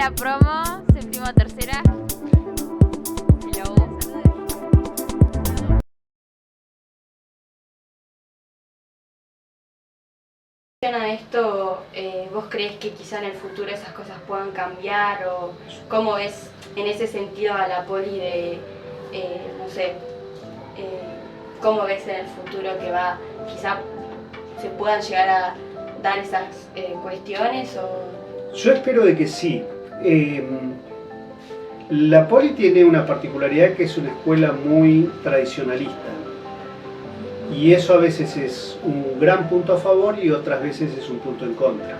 Hola promo, séptimo tercera. Hello. A esto, ¿vos crees que quizá en el futuro esas cosas puedan cambiar o cómo ves en ese sentido a la poli de, no sé, cómo ves en el futuro que va, quizá se puedan llegar a dar esas cuestiones o... Yo espero de que sí. La Poli tiene una particularidad que es una escuela muy tradicionalista. Y eso a veces es un gran punto a favor y otras veces es un punto en contra,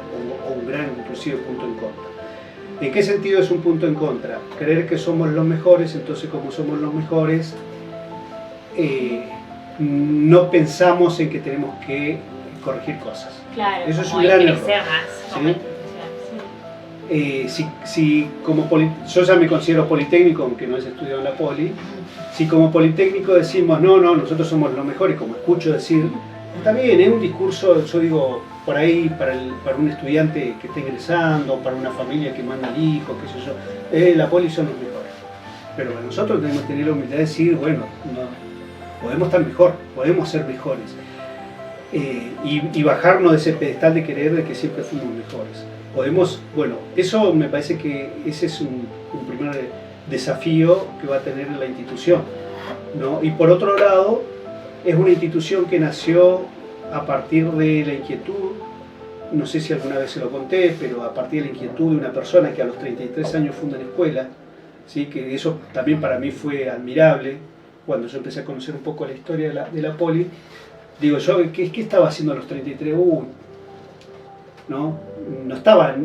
o un gran inclusive punto en contra. ¿En qué sentido es un punto en contra? Creer que somos los mejores, entonces como somos los mejores, no pensamos en que tenemos que corregir cosas. Claro, eso es como un gran crecer error. más. ¿Sí? Si como yo ya me considero politécnico, aunque no he estudiado en la Poli, si como politécnico decimos no, nosotros somos los mejores, como escucho decir, está bien, es un discurso, yo digo, por ahí para un estudiante que está ingresando, para una familia que manda al hijo, qué sé yo, la Poli son los mejores. Pero bueno, nosotros tenemos que tener la humildad de decir, bueno, no, podemos estar mejor, podemos ser mejores. Y bajarnos de ese pedestal de querer de que siempre fuimos mejores. Podemos, bueno, eso me parece que ese es un primer desafío que va a tener la institución, ¿no? Y por otro lado, es una institución que nació a partir de la inquietud, no sé si alguna vez se lo conté, pero a partir de la inquietud de una persona que a los 33 años funda una escuela, ¿sí? Que eso también para mí fue admirable, cuando yo empecé a conocer un poco la historia de la Poli. Digo, yo, ¿qué estaba haciendo a los 33? No estaba, a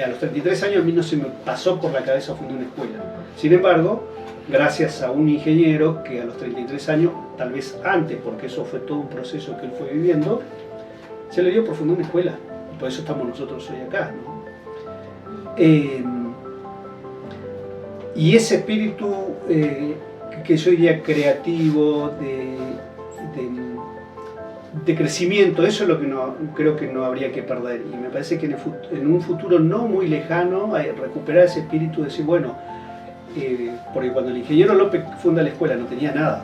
los 33 años a mí no se me pasó por la cabeza fundar una escuela. Sin embargo, gracias a un ingeniero que a los 33 años, tal vez antes, porque eso fue todo un proceso que él fue viviendo, se le dio por fundar una escuela. Y por eso estamos nosotros hoy acá, ¿no? Y ese espíritu que yo diría creativo, de crecimiento, eso es lo que creo que no habría que perder. Y me parece que en un futuro no muy lejano recuperar ese espíritu de decir, bueno, porque cuando el ingeniero López funda la escuela no tenía nada.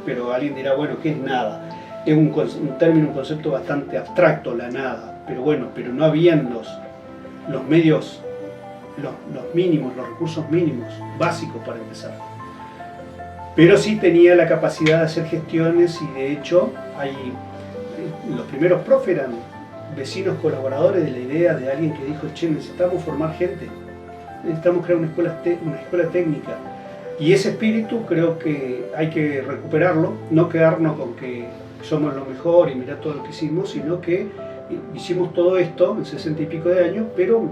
Pero alguien dirá, bueno, ¿qué es nada? Es un término, un concepto bastante abstracto, la nada. Pero bueno, pero no habían los medios, los mínimos, los recursos mínimos, básicos para empezar. Pero sí tenía la capacidad de hacer gestiones y de hecho los primeros profes eran vecinos colaboradores de la idea de alguien que dijo, che, necesitamos formar gente, necesitamos crear una escuela técnica. Y ese espíritu creo que hay que recuperarlo, no quedarnos con que somos lo mejor y mirá todo lo que hicimos, sino que hicimos todo esto en 60 y pico de años, pero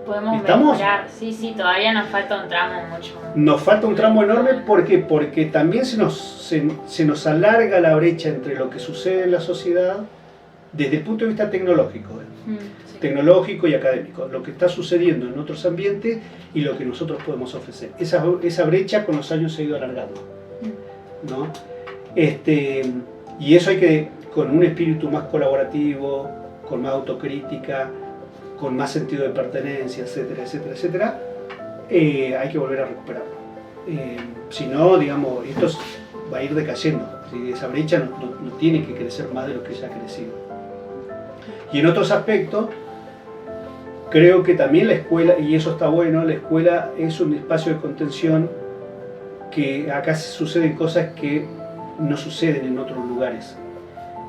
podemos mejorar, sí, todavía nos falta un tramo mucho. Nos falta un tramo enorme, ¿por qué? Porque también se nos alarga la brecha entre lo que sucede en la sociedad desde el punto de vista tecnológico, Sí. Tecnológico y académico, lo que está sucediendo en otros ambientes y lo que nosotros podemos ofrecer. Esa brecha con los años se ha ido alargando, ¿no? Y eso hay que, con un espíritu más colaborativo, con más autocrítica, con más sentido de pertenencia, etcétera, etcétera, etcétera, hay que volver a recuperarlo. Si no, digamos, esto va a ir decayendo. ¿Sí? Esa brecha no tiene que crecer más de lo que ya ha crecido. Y en otros aspectos, creo que también la escuela, y eso está bueno, la escuela es un espacio de contención que acá suceden cosas que no suceden en otros lugares.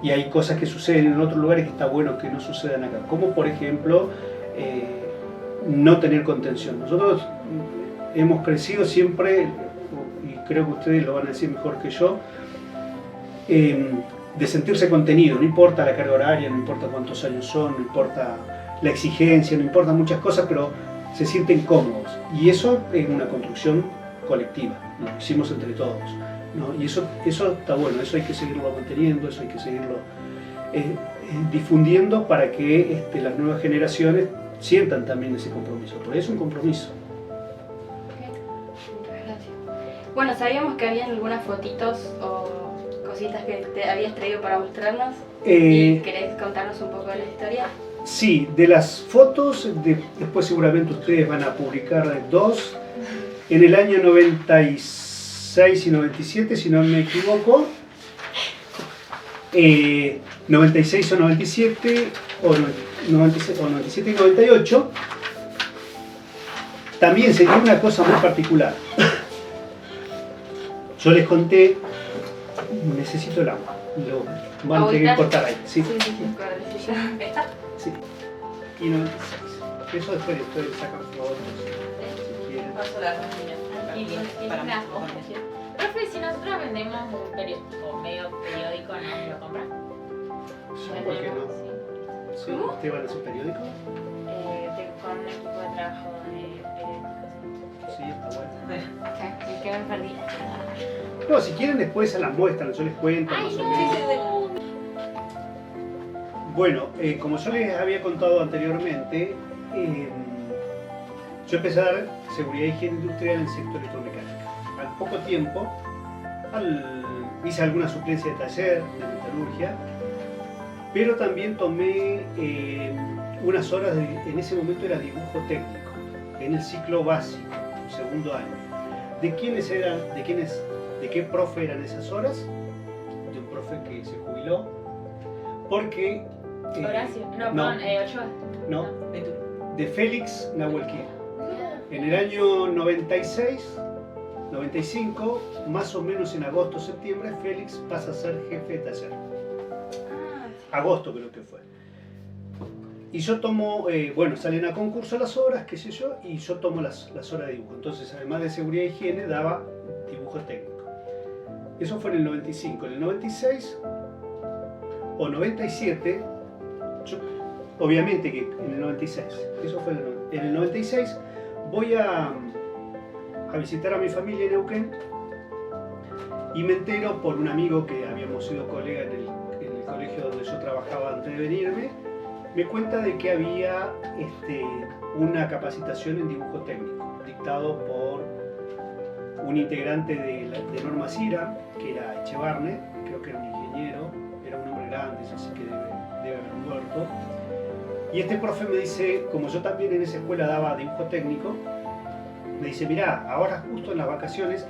Y hay cosas que suceden en otros lugares que está bueno que no sucedan acá. Como por ejemplo, no tener contención. Nosotros hemos crecido siempre, y creo que ustedes lo van a decir mejor que yo, de sentirse contenido. No importa la carga horaria, no importa cuántos años son, no importa la exigencia, no importa muchas cosas, pero se sienten cómodos. Y eso es una construcción colectiva, lo hicimos entre todos, ¿no? Y eso está bueno, eso hay que seguirlo manteniendo, eso hay que seguirlo difundiendo para que las nuevas generaciones sientan también ese compromiso, porque es un compromiso. Muchas gracias. Bueno, sabíamos que habían algunas fotitos o cositas que te habías traído para mostrarnos. ¿Y querés contarnos un poco de la historia? Sí, de las fotos, después seguramente ustedes van a publicar 2. En el año 96 y 97, si no me equivoco, 96 o 97, o 97 y 98, también se dio una cosa muy particular. Yo les conté, necesito el agua, lo van a tener que cortar ahí. Sí. ¿Esta? Sí. Y 96. Eso después sacan fotos, si quieren. Paso la página. Y Para una mí. profe, si nosotros vendemos un medio periódico, ¿nos lo compran? Sí, ¿por qué no? Sí, ¿ustedes van a su periódico? Con un equipo de trabajo de periódicos. Sí, está bueno. ¿En qué me perdí? No, si quieren después se las muestran, yo les cuento más o menos. Bueno, como yo les había contado anteriormente, yo empecé a dar seguridad e higiene industrial en el sector electromecánica. Al poco tiempo, hice alguna suplencia de taller, de metalurgia, pero también tomé unas horas, en ese momento era dibujo técnico, en el ciclo básico, segundo año. ¿De qué profe eran esas horas? De un profe que se jubiló, porque... Horacio, no, no. perdón, Ochoa. No, de Félix Nahuelquín. En el año 96, 95, más o menos en agosto, septiembre, Félix pasa a ser jefe de taller. Agosto creo que fue. Y yo tomo, bueno, salen a concurso las horas, qué sé yo, y yo tomo las horas de dibujo. Entonces, además de seguridad e higiene, daba dibujo técnico. Eso fue en el 95. En el 96 o 97, obviamente que en el 96, eso fue en el 96, voy a visitar a mi familia en Neuquén y me entero por un amigo que habíamos sido colega en el colegio donde yo trabajaba antes de venirme, me cuenta de que había una capacitación en dibujo técnico dictado por un integrante de Norma Cira, que era Echevarne, creo que era un ingeniero, era un hombre grande, así que debe haber muerto. Y este profe me dice, como yo también en esa escuela daba dibujo técnico, me dice, mirá, ahora justo en las vacaciones,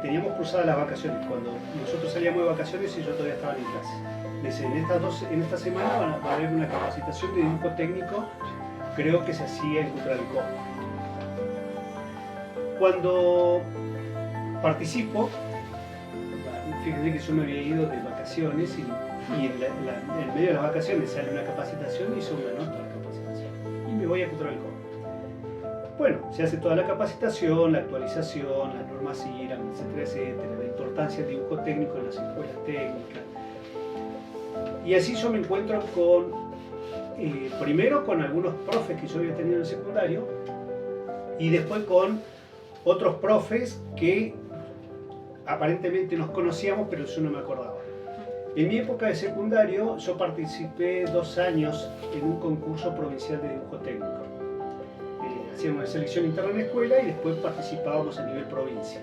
teníamos cruzadas las vacaciones, cuando nosotros salíamos de vacaciones y yo todavía estaba en clase. Me dice, en esta semana va a haber una capacitación de dibujo técnico, creo que se hacía en Cutralcó. Cuando participo, fíjense que yo me había ido de vacaciones y en medio de las vacaciones sale una capacitación y hizo una nota de la capacitación. Y me voy a Cutralcó. Bueno, se hace toda la capacitación, la actualización, las normas IRAM, etcétera, etcétera, la importancia del dibujo técnico en las escuelas técnicas. Y así yo me encuentro primero con algunos profes que yo había tenido en el secundario y después con otros profes que aparentemente nos conocíamos, pero yo no me acordaba. En mi época de secundario yo participé 2 años en un concurso provincial de dibujo técnico. Hacían una selección interna en la escuela y después participábamos a nivel provincia.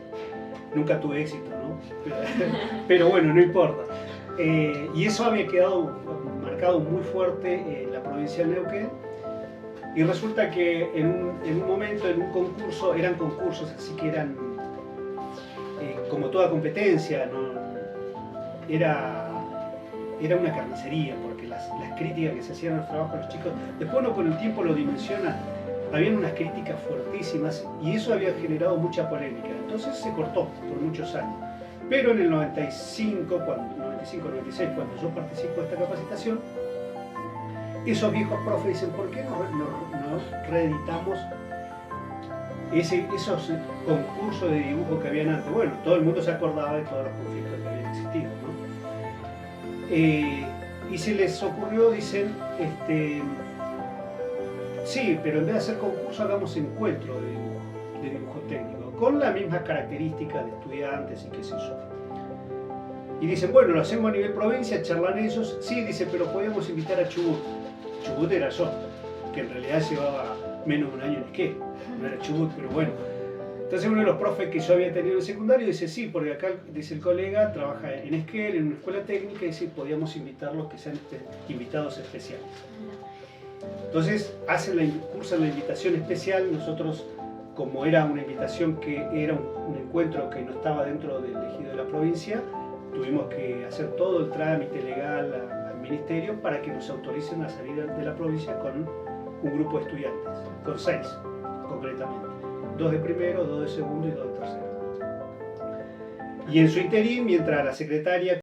Nunca tuve éxito, ¿no? Pero bueno, no importa. Y eso había quedado marcado muy fuerte en la provincia de Neuquén. Y resulta que en un momento, en un concurso, eran concursos, así que eran como toda competencia, ¿no? Era una carnicería, porque las críticas que se hacían a los trabajos de los chicos, después uno con el tiempo lo dimensiona, habían unas críticas fuertísimas y eso había generado mucha polémica. Entonces se cortó por muchos años. Pero en el 95, 96, cuando yo participo de esta capacitación, esos viejos profes dicen, ¿por qué no reeditamos esos concursos de dibujo que habían antes? Bueno, todo el mundo se acordaba de todos los conflictos que habían existido, ¿no? Y se les ocurrió, dicen, sí, pero en vez de hacer concurso hagamos encuentro de dibujo técnico, con las mismas características de estudiantes y qué sé yo. Y dicen, bueno, lo hacemos a nivel provincia, charlan ellos, sí, dice, pero podíamos invitar a Chubut. Chubut era yo, que en realidad llevaba menos de un año en esquí, no era Chubut, pero bueno. Entonces uno de los profes que yo había tenido en el secundario dice, sí, porque acá, dice el colega, trabaja en Esquel, en una escuela técnica, y dice, podíamos invitarlos que sean invitados especiales. Entonces cursan la invitación especial. Nosotros, como era una invitación que era un encuentro que no estaba dentro del ejido de la provincia, tuvimos que hacer todo el trámite legal al ministerio para que nos autoricen a salir de la provincia con un grupo de estudiantes, con 6 concretamente, 2 de primero, 2 de segundo y 2 de tercero. Y en su interín, mientras la secretaria